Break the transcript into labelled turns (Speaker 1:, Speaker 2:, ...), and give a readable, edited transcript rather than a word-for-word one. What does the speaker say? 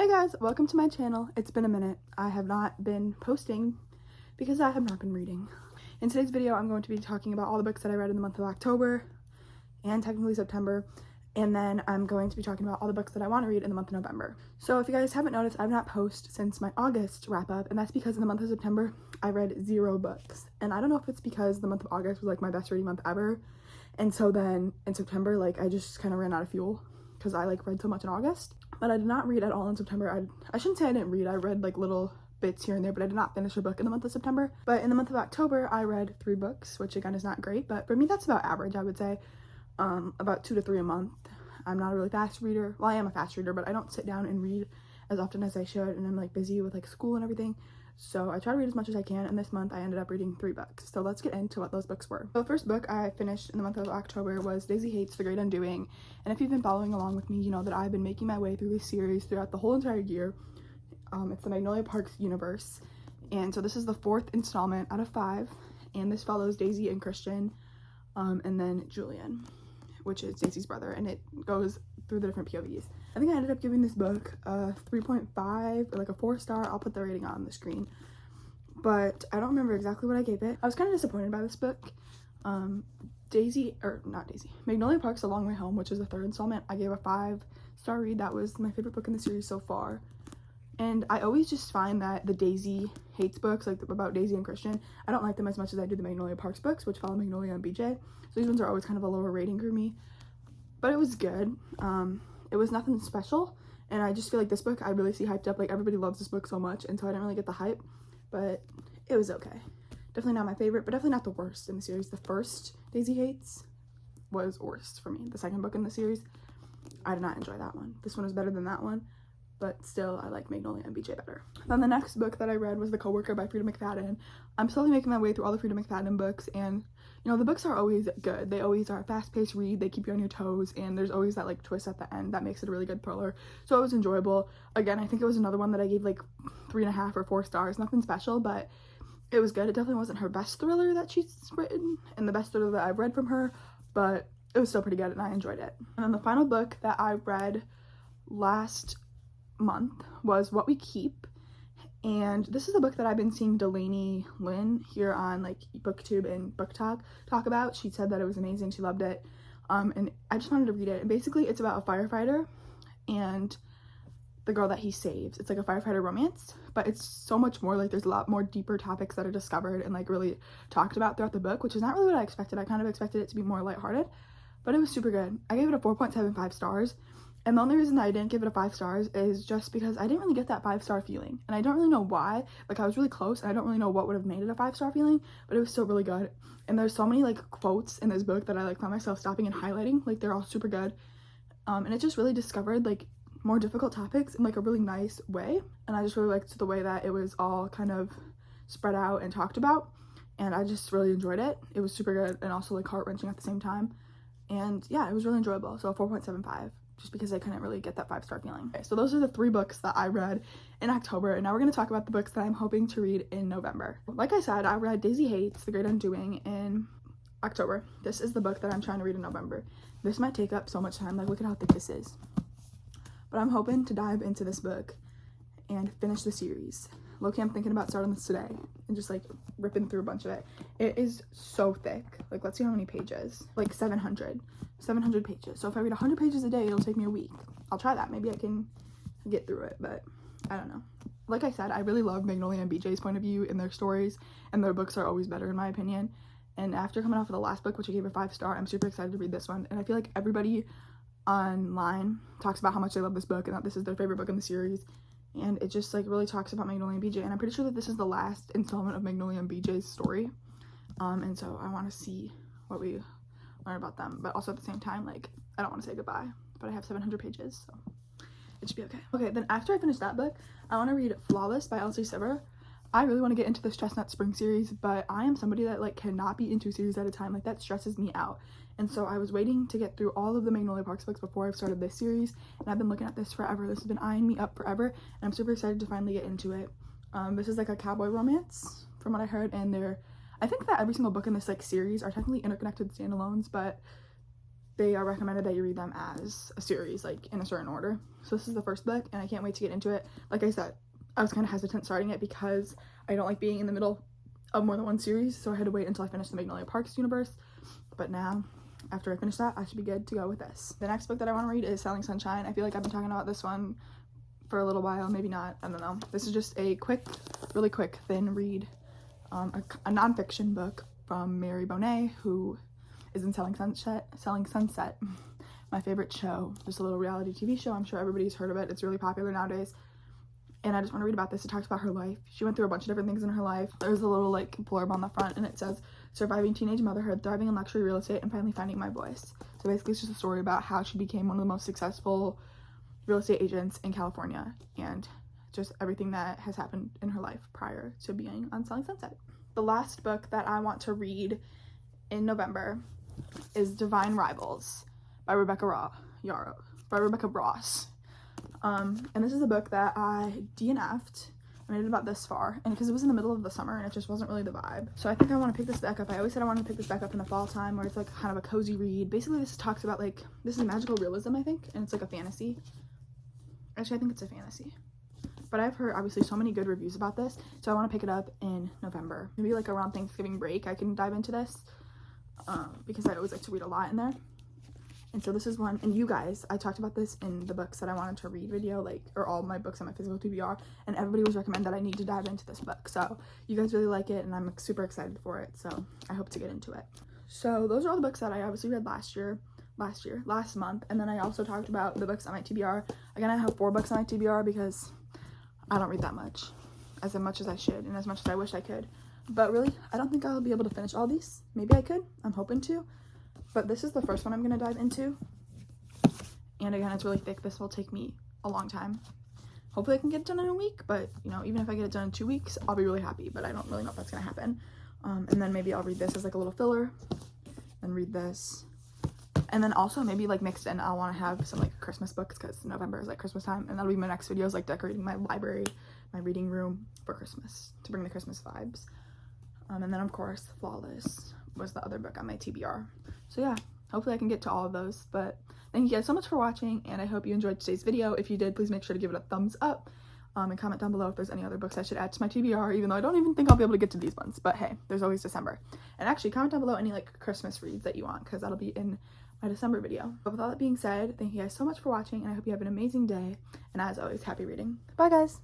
Speaker 1: Hey guys, welcome to my channel. It's been a minute. I have not been posting because I have not been reading. In today's video, I'm going to be talking about all the books that I read in the month of October and technically September, and then I'm going to be talking about all the books that I want to read in the month of November. So if you guys haven't noticed, I've not posted since my August wrap up, and that's because in the month of September, I read 0 books. And I don't know if it's because the month of August was like my best reading month ever, and so then in September, like I just kind of ran out of fuel because I like read so much in August. But I did not read at all in September. I shouldn't say I didn't read. I read like little bits here and there, but I did not finish a book in the month of September. But in the month of October, I read 3 books, which again is not great, but for me that's about average, I would say. About 2 to 3 a month. I'm not a really fast reader. Well, I am a fast reader, but I don't sit down and read as often as I should, and I'm like busy with like school and everything. So I try to read as much as I can, and this month I ended up reading 3 books. So let's get into what those books were. So the first book I finished in the month of October was Daisy Hates The Great Undoing. And if you've been following along with me, you know that I've been making my way through this series throughout the whole entire year. It's the Magnolia Parks universe. And so this is the 4th installment out of 5. And this follows Daisy and Christian, and then Julian, which is Daisy's brother. And it goes through the different POVs. I think I ended up giving this book a 3.5 or like a 4-star. I'll put the rating on the screen, but I don't remember exactly what I gave it. I was kind of disappointed by this book. Magnolia Parks A Long Way Home, which is the 3rd installment, I gave a 5-star read. That was my favorite book in the series so far. And I always just find that the Daisy Hates books, like about Daisy and Christian, I don't like them as much as I do the Magnolia Parks books, which follow Magnolia and BJ. So these ones are always kind of a lower rating for me, but it was good. It was nothing special, and I just feel like this book I really see hyped up. Like everybody loves this book so much, and so I didn't really get the hype, but it was okay. Definitely not my favorite, but definitely not the worst in the series. The first Daisy Hates was worst for me. The second book in the series, I did not enjoy that one. This one was better than that one, but still I like Magnolia and BJ better. Then the next book that I read was The Coworker by Frida McFadden. I'm slowly making my way through all the Frida McFadden books, and you know, the books are always good. They always are a fast-paced read. They keep you on your toes, and there's always that like twist at the end that makes it a really good thriller. So it was enjoyable. Again, I think it was another one that I gave like 3.5 or 4 stars. Nothing special, but it was good. It definitely wasn't her best thriller that she's written and the best thriller that I've read from her, but it was still pretty good and I enjoyed it. And then the final book that I read last month was What We Keep. And this is a book that I've been seeing Delaney Lynn here on like BookTube and Book Talk about. She said that it was amazing. She loved it. And I just wanted to read it. And basically it's about a firefighter and the girl that he saves. It's like a firefighter romance, but it's so much more. Like there's a lot more deeper topics that are discovered and like really talked about throughout the book, which is not really what I expected. I kind of expected it to be more lighthearted, but it was super good. I gave it a 4.75 stars. And the only reason that I didn't give it a 5 stars is just because I didn't really get that 5-star feeling. And I don't really know why. Like I was really close and I don't really know what would have made it a 5-star feeling, but it was still really good. And there's so many like quotes in this book that I like found myself stopping and highlighting. Like they're all super good. And it just really discovered like more difficult topics in like a really nice way. And I just really liked the way that it was all kind of spread out and talked about. And I just really enjoyed it. It was super good and also like heart-wrenching at the same time. And yeah, it was really enjoyable. So 4.75. Just because I couldn't really get that 5-star feeling. Okay, so those are the 3 books that I read in October, and now we're going to talk about the books that I'm hoping to read in November. Like I said, I read Daisy Hates The Great Undoing in October. This is the book that I'm trying to read in November. This might take up so much time, like look at how thick this is. But I'm hoping to dive into this book and finish the series. Low-key, I'm thinking about starting this today and just like ripping through a bunch of it. It is so thick. Like let's see how many pages. Like 700 pages. So if I read 100 pages a day, it'll take me a week. I'll try that. Maybe I can get through it, but I don't know. Like I said, I really love Magnolia and BJ's point of view in their stories, and their books are always better in my opinion. And after coming off of the last book, which I gave a 5-star, I'm super excited to read this one. And I feel like everybody online talks about how much they love this book and that this is their favorite book in the series. And it just like really talks about Magnolia and BJ, and I'm pretty sure that this is the last installment of Magnolia and BJ's story. And so I want to see what we learn about them, but also at the same time, like I don't want to say goodbye, but I have 700 pages, so it should be okay. Okay, then after I finish that book, I want to read Flawless by Elsie Siver. I really want to get into this Chestnut Spring series, but I am somebody that like cannot be in 2 series at a time. Like that stresses me out. And so I was waiting to get through all of the Magnolia Parks books before I've started this series, and I've been looking at this forever. This has been eyeing me up forever, and I'm super excited to finally get into it. This is like a cowboy romance from what I heard, and I think that every single book in this like series are technically interconnected standalones, but they are recommended that you read them as a series, like in a certain order. So this is the first book, and I can't wait to get into it. Like I said, I was kind of hesitant starting it because I don't like being in the middle of more than one series, so I had to wait until I finished the Magnolia Parks universe. But now, after I finish that, I should be good to go with this. The next book that I want to read is Selling Sunshine. I feel like I've been talking about this one for a little while, maybe not, I don't know. This is just a quick, really quick, thin read, a nonfiction book from Mary Bonet, who is in Selling Sunset, my favorite show, just a little reality TV show. I'm sure everybody's heard of it. It's really popular nowadays. And I just want to read about this. It talks about her life. She went through a bunch of different things in her life. There's a little like blurb on the front, and it says, surviving teenage motherhood, thriving in luxury real estate, and finally finding my voice. So basically it's just a story about how she became one of the most successful real estate agents in California, and just everything that has happened in her life prior to being on Selling Sunset. The last book that I want to read in November is Divine Rivals by Rebecca Ross. And this is a book that I DNF'd. I made it about this far, and because it was in the middle of the summer and it just wasn't really the vibe. So I think I want to pick this back up. I always said I wanted to pick this back up in the fall time, where it's like kind of a cozy read. Basically this talks about like, this is magical realism, I think, and it's like a fantasy. Actually, I think it's a fantasy. But I've heard obviously so many good reviews about this, so I want to pick it up in November. Maybe like around Thanksgiving break I can dive into this, because I always like to read a lot in there. And so this is one, and you guys, I talked about this in the books that I wanted to read video, like, or all my books on my physical TBR, and everybody was recommending that I need to dive into this book. So you guys really like it, and I'm super excited for it, so I hope to get into it. So those are all the books that I obviously read last month, and then I also talked about the books on my TBR. Again, I have 4 books on my TBR because I don't read that much as I should, and as much as I wish I could. But really, I don't think I'll be able to finish all these. Maybe I could. I'm hoping to. But this is the first one I'm going to dive into. And again, it's really thick. This will take me a long time. Hopefully I can get it done in a week. But, you know, even if I get it done in 2 weeks, I'll be really happy. But I don't really know if that's going to happen. And then maybe I'll read this as like a little filler. And read this. And then also maybe like mixed in, I'll want to have some like Christmas books, because November is like Christmas time. And that'll be my next video, is like decorating my library, my reading room for Christmas, to bring the Christmas vibes. And then of course, Flawless was the other book on my TBR. So yeah, hopefully I can get to all of those. But thank you guys so much for watching, and I hope you enjoyed today's video. If you did, please make sure to give it a thumbs up, and comment down below if there's any other books I should add to my TBR, even though I don't even think I'll be able to get to these ones. But hey, there's always December. And actually, comment down below any like Christmas reads that you want, because that'll be in my December video. But with all that being said, thank you guys so much for watching, and I hope you have an amazing day. And as always, happy reading. Bye guys!